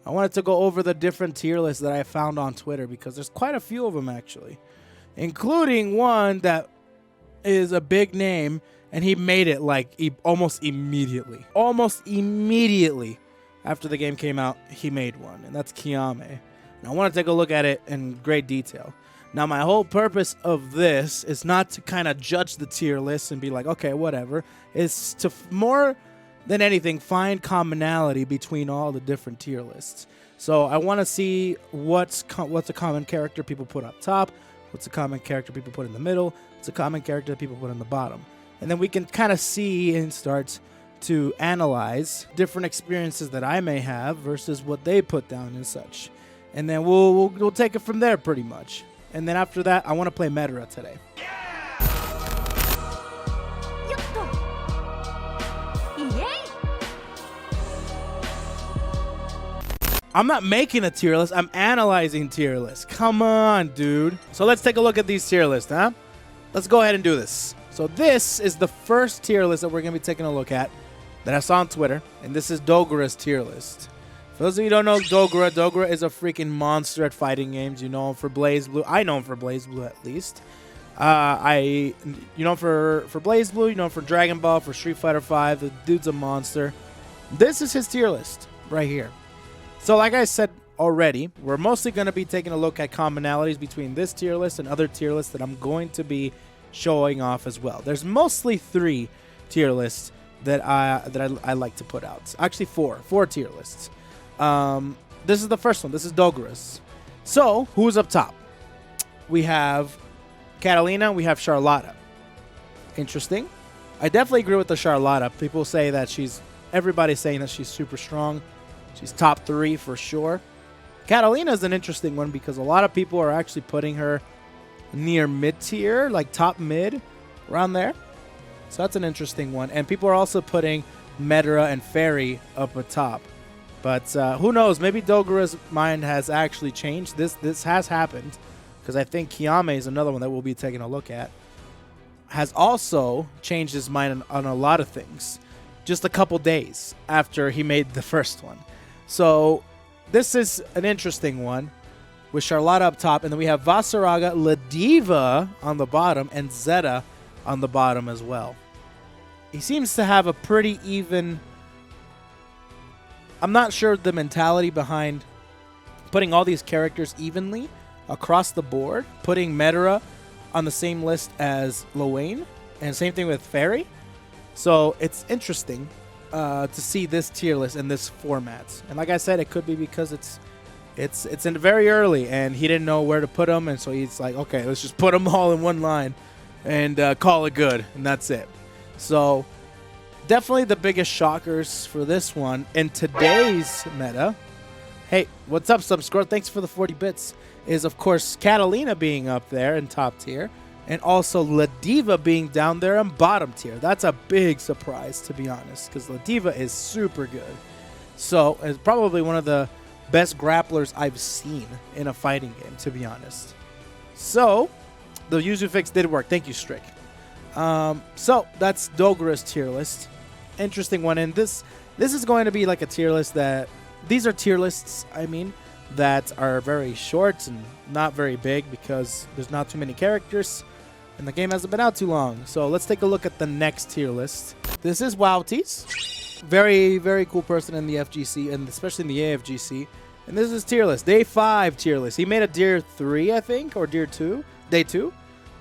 I wanted to go over the different tier lists that I found on Twitter because there's quite a few of them actually, including one that is a big name, and he made it like almost immediately. Almost immediately after the game came out, he made one, and that's Kyamei. And I want to take a look at it in great detail. Now, my whole purpose of this is not to kind of judge the tier list and be like, okay, whatever. It's to more than anything find commonality between all the different tier lists. So I want to see what's a common character people put up top, what's a common character people put in the middle, what's a common character people put in the bottom. And then we can kind of see and start to analyze different experiences that I may have versus what they put down and such. And then we'll take it from there pretty much. And then after that, I want to play Medra today. I'm not making a tier list. I'm analyzing tier lists. Come on, dude. So let's take a look at these tier lists, huh? Let's go ahead and do this. So this is the first tier list that we're going to be taking a look at that I saw on Twitter. And this is Dogura's tier list. For those of you who don't know Dogura, Dogura is a freaking monster at fighting games. You know him for BlazBlue. I know him for BlazBlue at least. You know him for BlazBlue. You know him for Dragon Ball, for Street Fighter V. The dude's a monster. This is his tier list right here. So like I said already, we're mostly going to be taking a look at commonalities between this tier list and other tier lists that I'm going to be showing off as well. There's mostly 3 tier lists that I like to put out. Actually 4 tier lists. This is the first one. This is Dogura's. So who's up top? We have Catalina. We have Charlotta. Interesting. I definitely agree with the Charlotta. People say that everybody's saying that she's super strong. She's top 3 for sure. Catalina is an interesting one because a lot of people are actually putting her near mid-tier, like top mid, around there. So that's an interesting one. And people are also putting Medra and Fairy up at top. But who knows? Maybe Dogura's mind has actually changed. This has happened because I think Kyamei is another one that we'll be taking a look at. Has also changed his mind on a lot of things just a couple days after he made the first one. So this is an interesting one with Charlotta up top. And then we have Vasaraga, Isla Diva on the bottom, and Zeta on the bottom as well. He seems to have a pretty even... I'm not sure the mentality behind putting all these characters evenly across the board. Putting Medra on the same list as Floe, and same thing with Fairy. So it's interesting to see this tier list in this format. And like I said, it could be because it's in very early and he didn't know where to put them, and so he's like, okay, let's just put them all in one line and call it good, and that's it. So definitely the biggest shockers for this one in today's meta. Hey, what's up, Subscore? Thanks for the 40 bits. Is of course Catalina being up there in top tier, and also Isla Diva being down there in bottom tier. That's a big surprise, to be honest, because Isla Diva is super good. So it's probably one of the best grapplers I've seen in a fighting game, to be honest. So the Yuzu fix did work. Thank you, Strick. So that's Dogura's tier list. Interesting one. And this is going to be like a tier list that... These are tier lists, I mean, that are very short and not very big because there's not too many characters and the game hasn't been out too long. So let's take a look at the next tier list. This is Wauti. Very, very cool person in the FGC, and especially in the AFGC. And this is his tier list. Day 5 tier list. He made a Day 3, I think, or Day 2.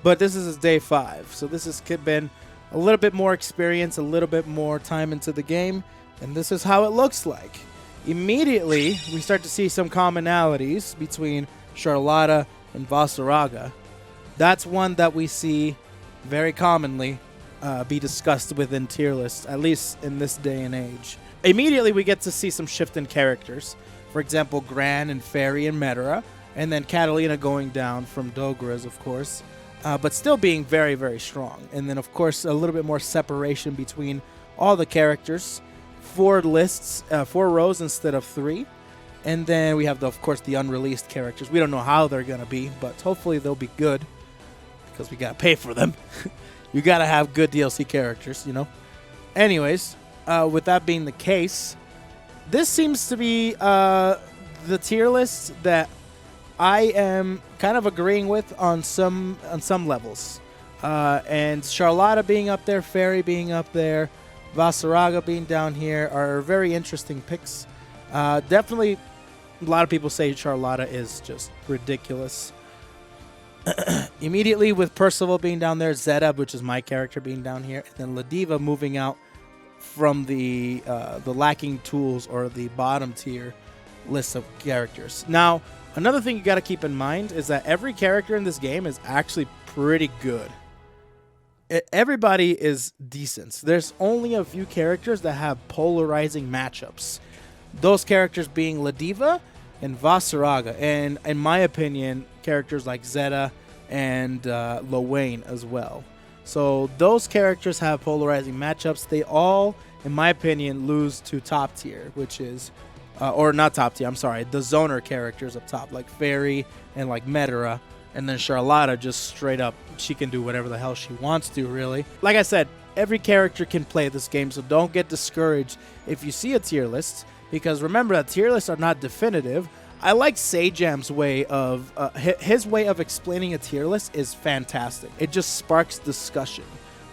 But this is his Day 5. So this has been a little bit more experience, a little bit more time into the game. And this is how it looks like. Immediately, we start to see some commonalities between Charlotta and Vasaraga. That's one that we see very commonly be discussed within tier lists, at least in this day and age. Immediately, we get to see some shift in characters. For example, Gran and Fairy and Medra, and then Catalina going down from Dogura's, of course, but still being very, very strong. And then, of course, a little bit more separation between all the characters. 4 lists, 4 rows instead of 3. And then we have, of course, the unreleased characters. We don't know how they're going to be, but hopefully they'll be good because we got to pay for them. You got to have good DLC characters, you know. Anyways, with that being the case, this seems to be the tier list that I am kind of agreeing with on some levels. And Charlotta being up there, Fairy being up there, Vasaraga being down here are very interesting picks. Definitely, a lot of people say Charlotta is just ridiculous. Immediately with Percival being down there, Zeta, which is my character, being down here, and then La Diva moving out from the lacking tools or the bottom tier list of characters. Now, another thing you got to keep in mind is that every character in this game is actually pretty good. Everybody is decent. There's only a few characters that have polarizing matchups. Those characters being La Diva and Vasaraga, and in my opinion, characters like Zeta and Lowain as well. So those characters have polarizing matchups. They all, in my opinion, lose to top tier, which is, or not top tier, I'm sorry, the zoner characters up top, like Fairy and like Medera. And then Charlotta just straight up, she can do whatever the hell she wants to, really. Like I said, every character can play this game, so don't get discouraged if you see a tier list, because remember that tier lists are not definitive. I like Sajam's way of, his way of explaining a tier list is fantastic. It just sparks discussion,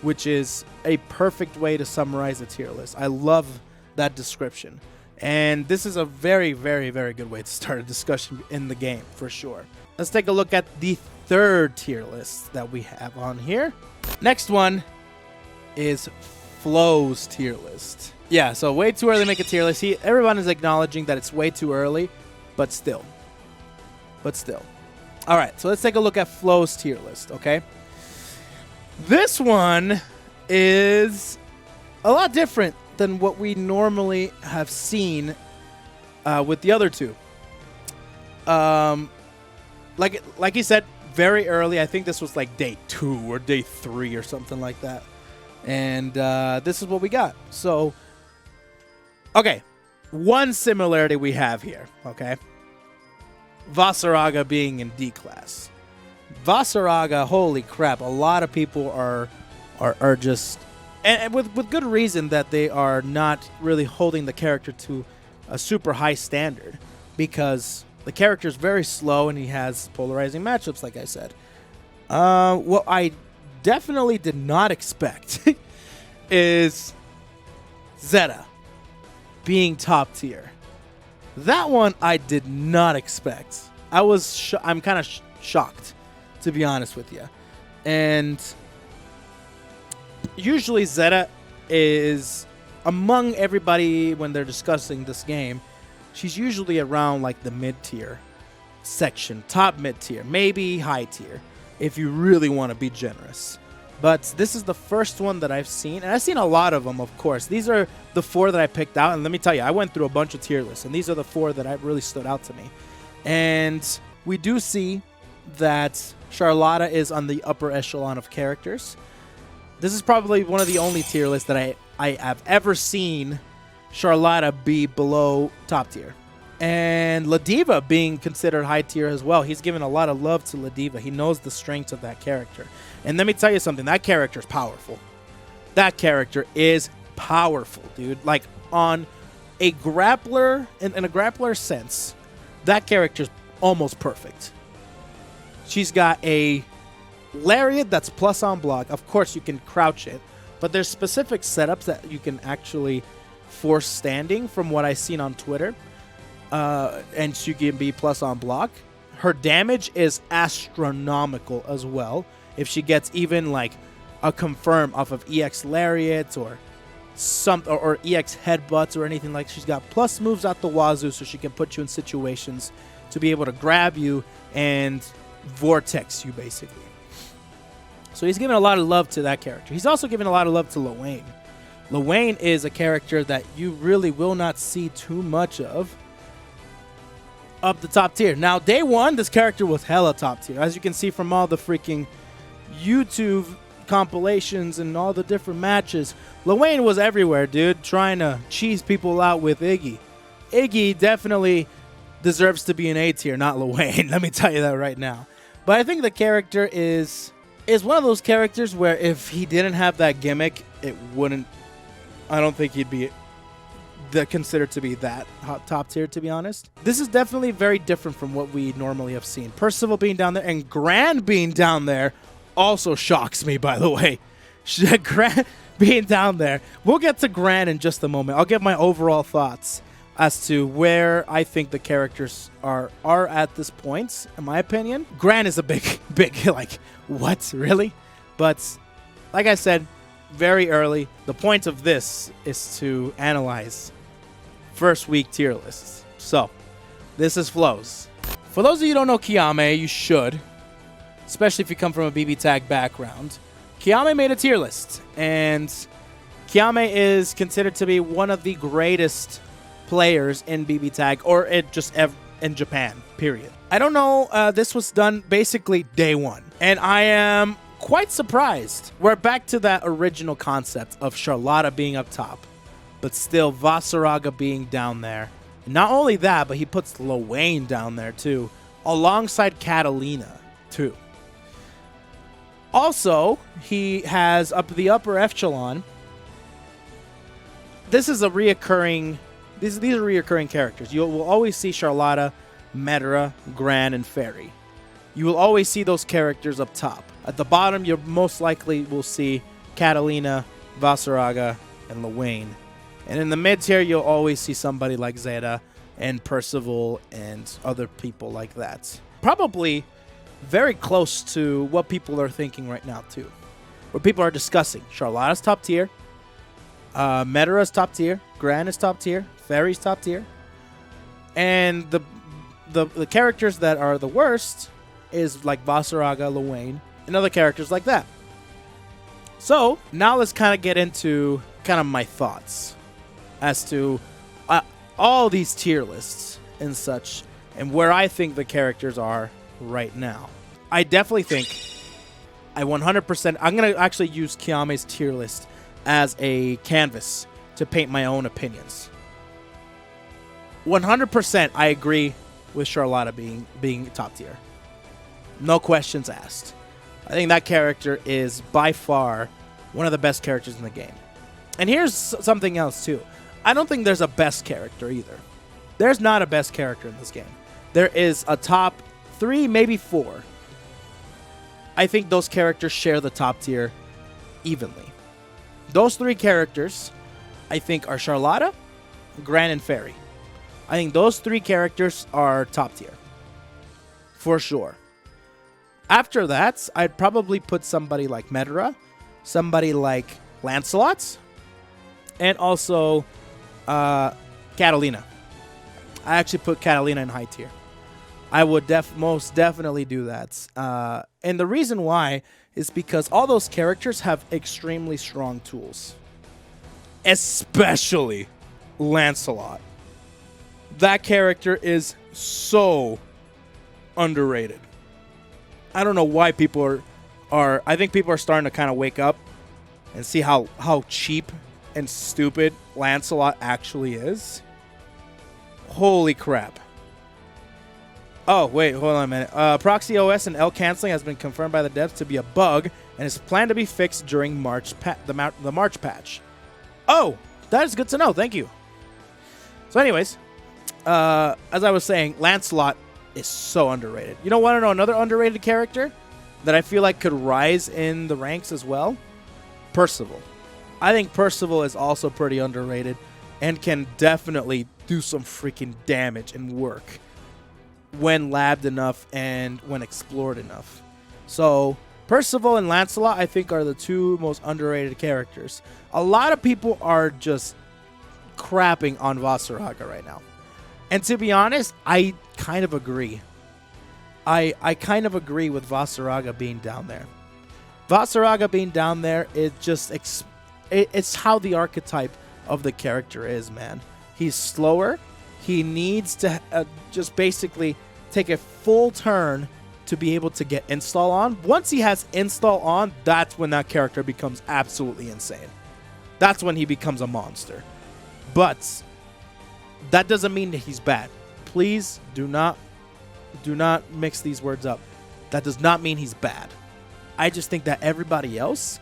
which is a perfect way to summarize a tier list. I love that description. And this is a very, very, very good way to start a discussion in the game, for sure. Let's take a look at the third tier list that we have on here. Next one is Floe's tier list. Yeah, so way too early to make a tier list. Everyone is acknowledging that it's way too early, but still. All right, so let's take a look at Floe's tier list, okay? This one is a lot different than what we normally have seen with the other two. Like he said, very early. I think this was like day 2 or day 3 or something like that. And this is what we got. So, okay. One similarity we have here, okay? Vasaraga being in D class. Vasaraga, holy crap. A lot of people are just... And with good reason that they are not really holding the character to a super high standard. Because... the character is very slow, and he has polarizing matchups, like I said. What I definitely did not expect is Zeta being top tier. That one I did not expect. I'm kind of shocked, to be honest with you. And usually Zeta is among everybody when they're discussing this game. She's usually around like the mid-tier section, top mid-tier, maybe high tier, if you really want to be generous. But this is the first one that I've seen, and I've seen a lot of them, of course. These are the 4 that I picked out, and let me tell you, I went through a bunch of tier lists, and these are the 4 that really stood out to me. And we do see that Charlotta is on the upper echelon of characters. This is probably one of the only tier lists that I have ever seen Charlotta be below top tier. And La Diva being considered high tier as well. He's given a lot of love to La Diva. He knows the strengths of that character. And let me tell you something. That character is powerful. That character is powerful, dude. Like, on a grappler, in a grappler sense, that character is almost perfect. She's got a lariat that's plus on block. Of course, you can crouch it. But there's specific setups that you can actually... force standing from what I've seen on Twitter, and she can be plus on block. Her damage is astronomical as well. If she gets even like a confirm off of EX Lariats or EX Headbutts or anything like, she's got plus moves out the wazoo, so she can put you in situations to be able to grab you and vortex you basically. So he's giving a lot of love to that character. He's also giving a lot of love to Lowain. Lowain is a character that you really will not see too much of up the top tier. Now, day 1, this character was hella top tier. As you can see from all the freaking YouTube compilations and all the different matches, Lowain was everywhere, dude, trying to cheese people out with Iggy. Iggy definitely deserves to be an A tier, not Lowain. Let me tell you that right now. But I think the character is one of those characters where if he didn't have that gimmick, it wouldn't... I don't think he'd be considered to be that top tier, to be honest. This is definitely very different from what we normally have seen. Percival being down there and Gran being down there also shocks me, by the way. Gran being down there. We'll get to Gran in just a moment. I'll give my overall thoughts as to where I think the characters are at this point, in my opinion. Gran is a big, like, what, really? But, like I said, very early. The point of this is to analyze first week tier lists. So, this is Floe's. For those of you who don't know Kyamei, you should, especially if you come from a BB Tag background. Kyamei made a tier list, and Kyamei is considered to be one of the greatest players in BB Tag, or in Japan, period. I don't know, this was done basically day one, and I am quite surprised. We're back to that original concept of Charlotta being up top, but still Vasaraga being down there. Not only that, but he puts Lowain down there too, alongside Catalina too. Also, he has up the upper echelon. This is a reoccurring. These are reoccurring characters. You will always see Charlotta, Medra, Gran, and Fairy. You will always see those characters up top. At the bottom, you most likely will see Catalina, Vasaraga, and Lowain. And in the mid tier, you'll always see somebody like Zeta and Percival and other people like that. Probably very close to what people are thinking right now, too. What people are discussing. Charlotta's top tier. Medra's top tier. Gran is top tier. Fairy's top tier. And the characters that are the worst is like Vasaraga, Lowain, and other characters like that. So, now let's kind of get into kind of my thoughts as to all these tier lists and such, and where I think the characters are right now. I definitely think I'm going to actually use Kyamei's tier list as a canvas to paint my own opinions. 100% I agree with Charlotta being top tier. No questions asked. I think that character is by far one of the best characters in the game. And here's something else too. I don't think there's a best character either. There's not a best character in this game. There is a top 3, maybe 4. I think those characters share the top tier evenly. Those 3 characters, I think, are Charlotta, Gran, and Fairy. I think those 3 characters are top tier. For sure. After that, I'd probably put somebody like Medra, somebody like Lancelot, and also Catalina. I actually put Catalina in high tier. I would most definitely do that. And the reason why is because all those characters have extremely strong tools. Especially Lancelot. That character is so underrated. I don't know why people are I think people are starting to kind of wake up and see how cheap and stupid Lancelot actually is. Holy crap. Oh, wait, hold on a minute. Proxy OS and L canceling has been confirmed by the devs to be a bug and is planned to be fixed during the March patch. Oh, that is good to know. Thank you. So anyways, as I was saying, Lancelot is so underrated. You don't want to know another underrated character that I feel like could rise in the ranks as well? Percival. I think Percival is also pretty underrated and can definitely do some freaking damage and work when labbed enough and when explored enough. So Percival and Lancelot, I think, are the 2 most underrated characters. A lot of people are just crapping on Vasaraga right now. And to be honest, I kind of agree. I kind of agree with Vasaraga being down there. Vasaraga being down there, it's how the archetype of the character is, man. He's slower. He needs to just basically take a full turn to be able to get install on. Once he has install on, that's when that character becomes absolutely insane. That's when he becomes a monster. But that doesn't mean that he's bad. Please do not mix these words up. That does not mean he's bad. I just think that everybody else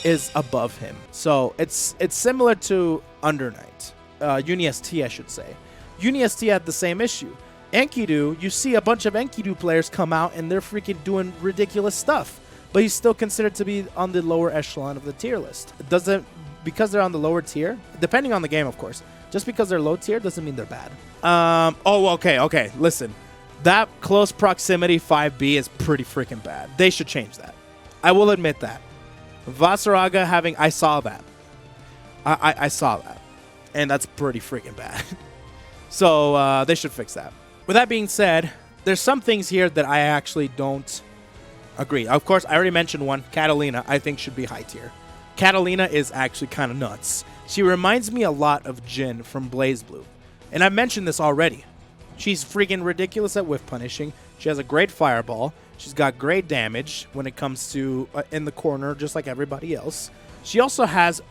is above him. So it's similar to Under Night. UniST, I should say. UniST had the same issue. Enkidu, you see a bunch of Enkidu players come out and they're freaking doing ridiculous stuff, but he's still considered to be on the lower echelon of the tier list. It doesn't, because they're on the lower tier, depending on the game, of course. Just because they're low tier doesn't mean they're bad. Okay. Listen, that close proximity 5B is pretty freaking bad. They should change that. I will admit that. Vasaraga having, I saw that. I saw that. And that's pretty freaking bad. So they should fix that. With that being said, there's some things here that I actually don't agree. Of course, I already mentioned one. Catalina, I think, should be high tier. Catalina is actually kind of nuts. She reminds me a lot of Jin from BlazBlue. And I've mentioned this already. She's freaking ridiculous at whiff punishing. She has a great fireball. She's got great damage when it comes to in the corner, just like everybody else. She also has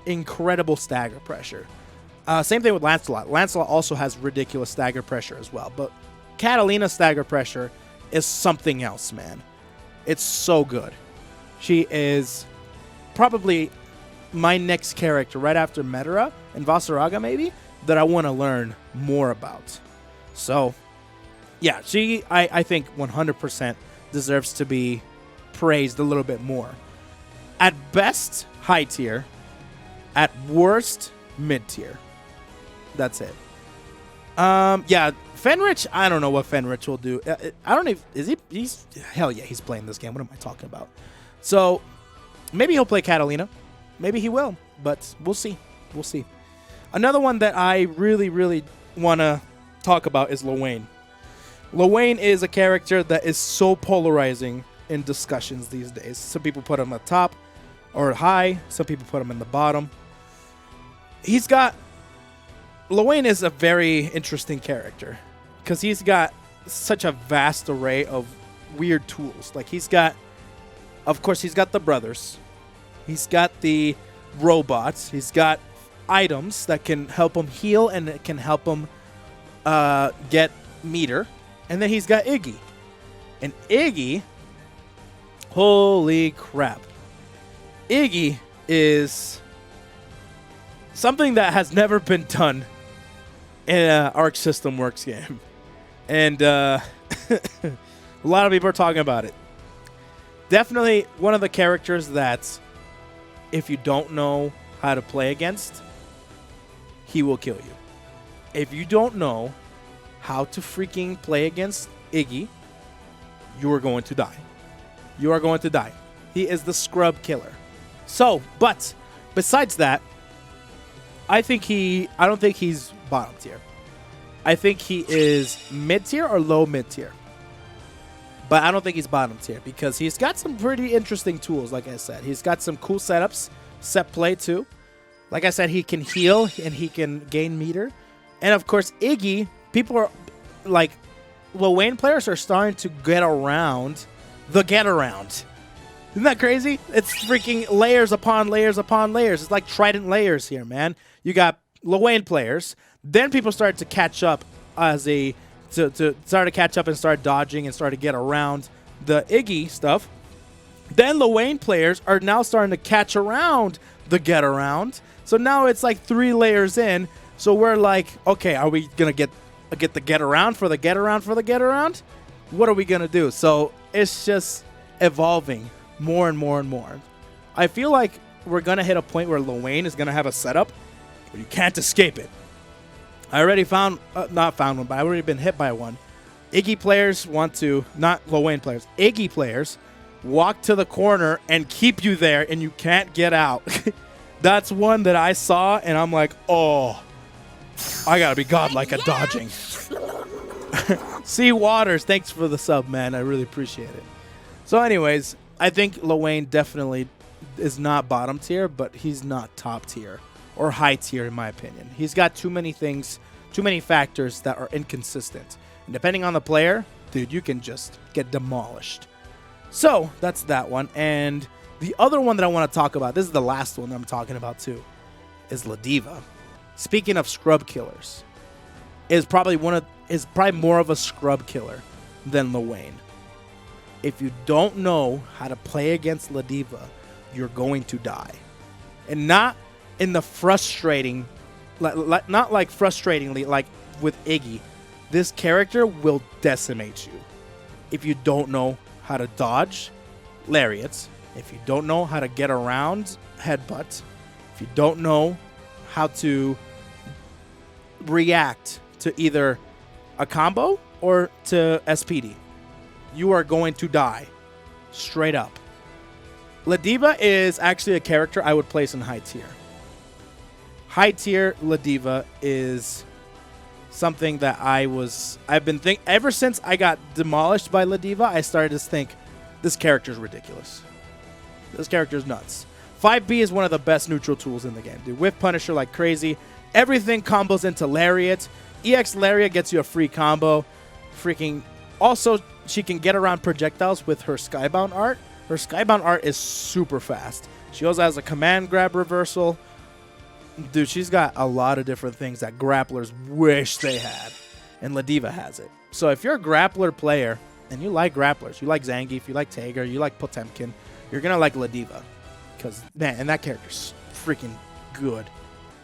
incredible stagger pressure. Same thing with Lancelot. Lancelot also has ridiculous stagger pressure as well. But Catalina's stagger pressure is something else, man. It's so good. She is probably my next character right after Medera and Vasaraga maybe that I want to learn more about. So, yeah, she, I think 100% deserves to be praised a little bit more. At best, high tier. At worst, mid tier. That's it. Yeah, Fenrich, I don't know what Fenrich will do. I don't know if, hell yeah, he's playing this game. What am I talking about? So, maybe he'll play Catalina. Maybe he will, but we'll see. We'll see. Another one that I really, really want to talk about is Lowain. Lowain is a character that is so polarizing in discussions these days. Some people put him at top or high. Some people put him in the bottom. Lowain is a very interesting character because he's got such a vast array of weird tools. Like of course, he's got the brothers. He's got the robots. He's got items that can help him heal and it can help him get meter. And then he's got Iggy. And Iggy, holy crap. Iggy is something that has never been done in an Arc System Works game. And a lot of people are talking about it. Definitely one of the characters that if you don't know how to play against, he will kill you. If you don't know how to freaking play against Iggy, you are going to die. You are going to die. He is the scrub killer. So, but besides that, I don't think he's bottom tier. I think he is mid tier or low mid tier. But I don't think he's bottom tier because he's got some pretty interesting tools, like I said. He's got some cool setups, set play too. Like I said, he can heal and he can gain meter. And of course, Iggy, people are like, Lowain players are starting to get around the get around. Isn't that crazy? It's freaking layers upon layers upon layers. It's like Trident layers here, man. You got Lowain players. Then people started to catch up to start to catch up and start dodging and start to get around the Iggy stuff. Then Lowain players are now starting to catch around the get around. So now it's like 3 layers in. So we're like, okay, are we gonna get the get around for the get around for the get around? What are we gonna do? So it's just evolving more and more and more. I feel like we're gonna hit a point where Lowain is gonna have a setup where you can't escape it. I already not found one, but I've already been hit by one. Iggy players want to, not Lowain players, Iggy players walk to the corner and keep you there and you can't get out. That's one that I saw and I'm like, oh, I gotta be godlike at dodging. Sea Waters, thanks for the sub, man. I really appreciate it. So anyways, I think Lowain definitely is not bottom tier, but he's not top tier or high tier in my opinion. He's got too many things, too many factors that are inconsistent. And depending on the player, dude, you can just get demolished. So that's that one. And the other one that I want to talk about, this is the last one that I'm talking about too, is Isla Diva. Speaking of scrub killers, is probably more of a scrub killer than Lowain. If you don't know how to play against Isla Diva, you're going to die. And not in the frustrating not like frustratingly, like with Iggy, this character will decimate you if you don't know how to dodge lariats, if you don't know how to get around headbutt, if you don't know how to react to either a combo or to SPD, you are going to die straight up. La Diva is actually a character I would place in high tier. High tier La Diva is something that I've been thinking ever since I got demolished by La Diva. I started to think this character is ridiculous. This character is nuts. 5B is one of the best neutral tools in the game, dude. Whiff Punisher like crazy. Everything combos into Lariat. EX Lariat gets you a free combo. Freaking. Also, she can get around projectiles with her Skybound art. Her Skybound art is super fast. She also has a command grab reversal. Dude, she's got a lot of different things that grapplers wish they had. And La Diva has it. So if you're a grappler player and you like grapplers, you like Zangief, you like Tager, you like Potemkin, you're going to like La Diva. Because, man, and that character's freaking good.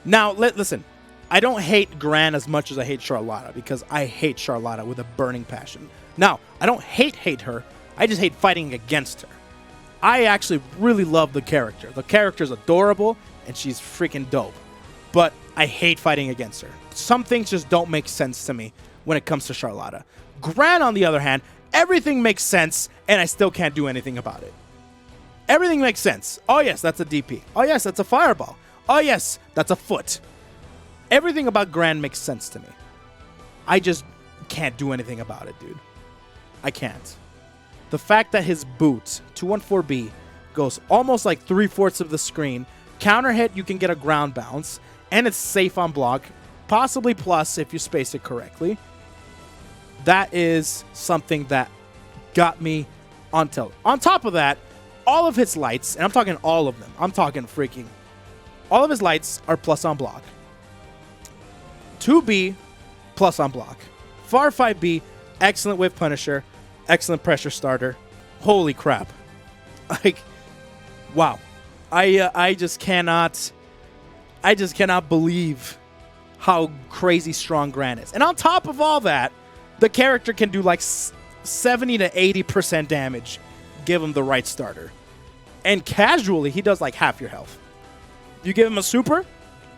Now, listen. I don't hate Gran as much as I hate Charlotta, because I hate Charlotta with a burning passion. Now, I don't hate her. I just hate fighting against her. I actually really love the character. The character's adorable, and she's freaking dope. But I hate fighting against her. Some things just don't make sense to me when it comes to Charlotta. Gran, on the other hand, everything makes sense, and I still can't do anything about it. Everything makes sense. Oh, yes, that's a DP. Oh, yes, that's a fireball. Oh, yes, that's a foot. Everything about Gran makes sense to me. I just can't do anything about it, dude. I can't. The fact that his boot, 214B, goes almost like 3/4 of the screen, counter hit, you can get a ground bounce, and it's safe on block, possibly plus if you space it correctly. That is something that got me on tilt. On top of that, all of his lights, and I'm talking all of them, I'm talking freaking, all of his lights are plus on block. 2B, plus on block. Far 5B, excellent Whiff Punisher, excellent pressure starter. Holy crap. Like, wow. I just cannot believe how crazy strong Gran is. And on top of all that, the character can do like 70 to 80% damage. Give him the right starter. And casually, he does like half your health. You give him a super,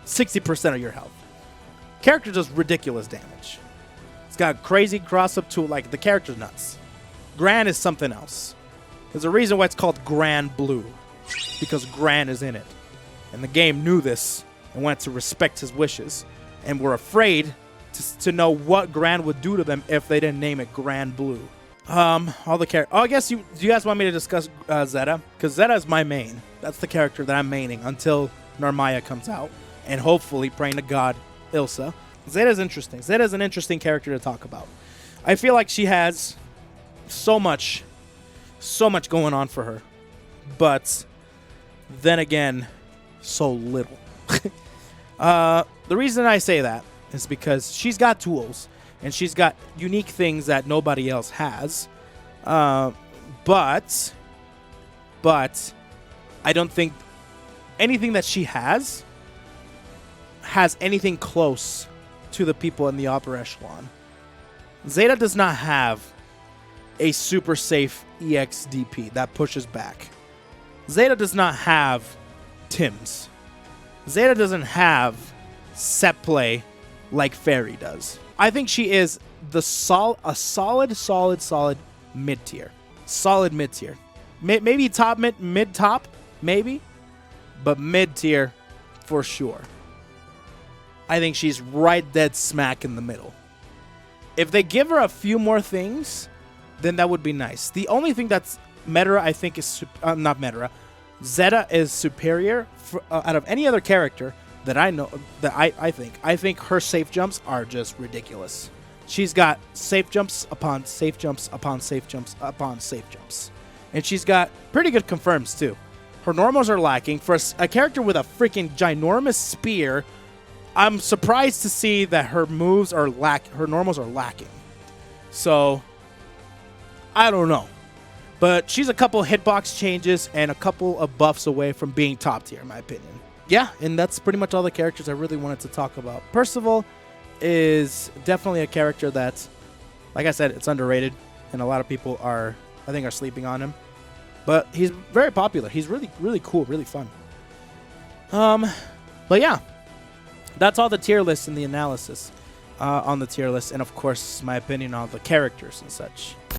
60% of your health. Character does ridiculous damage. It's got crazy cross-up tool. Like, the character's nuts. Gran is something else. There's a reason why it's called Granblue. Because Gran is in it. And the game knew this and wanted to respect his wishes. And were afraid to know what Gran would do to them if they didn't name it Granblue. All the characters. Oh, I guess do you guys want me to discuss Zeta? Because Zeta is my main. That's the character that I'm maining until Narmaya comes out. And hopefully, praying to God, Ilsa. Zeta's interesting. Zeta's an interesting character to talk about. I feel like she has so much going on for her. But then again, so little. The reason I say that is because she's got tools and she's got unique things that nobody else has. But I don't think anything that she has anything close to the people in the upper echelon. Zeta does not have a super safe EX DP that pushes back. Zeta does not have Tims. Zeta doesn't have set play like Fairy does. I think she is a solid mid-tier. Solid mid-tier. Maybe top mid-top, maybe. But mid-tier for sure. I think she's right dead smack in the middle. If they give her a few more things, then that would be nice. The only thing that's Medera, I think, is... not Medera. Zeta is superior out of any other character that I know, that I think. I think her safe jumps are just ridiculous. She's got safe jumps upon safe jumps upon safe jumps upon safe jumps. And she's got pretty good confirms, too. Her normals are lacking. For a character with a freaking ginormous spear, I'm surprised to see that her moves are her normals are lacking. So, I don't know. But she's a couple hitbox changes and a couple of buffs away from being top tier, in my opinion. yeah, and that's pretty much all the characters I really wanted to talk about. Percival is definitely a character that's, like I said, it's underrated, and a lot of people are sleeping on him. But he's very popular. He's really, really cool, really fun. But yeah, that's all the tier list and the analysis on the tier list, and of course my opinion on the characters and such.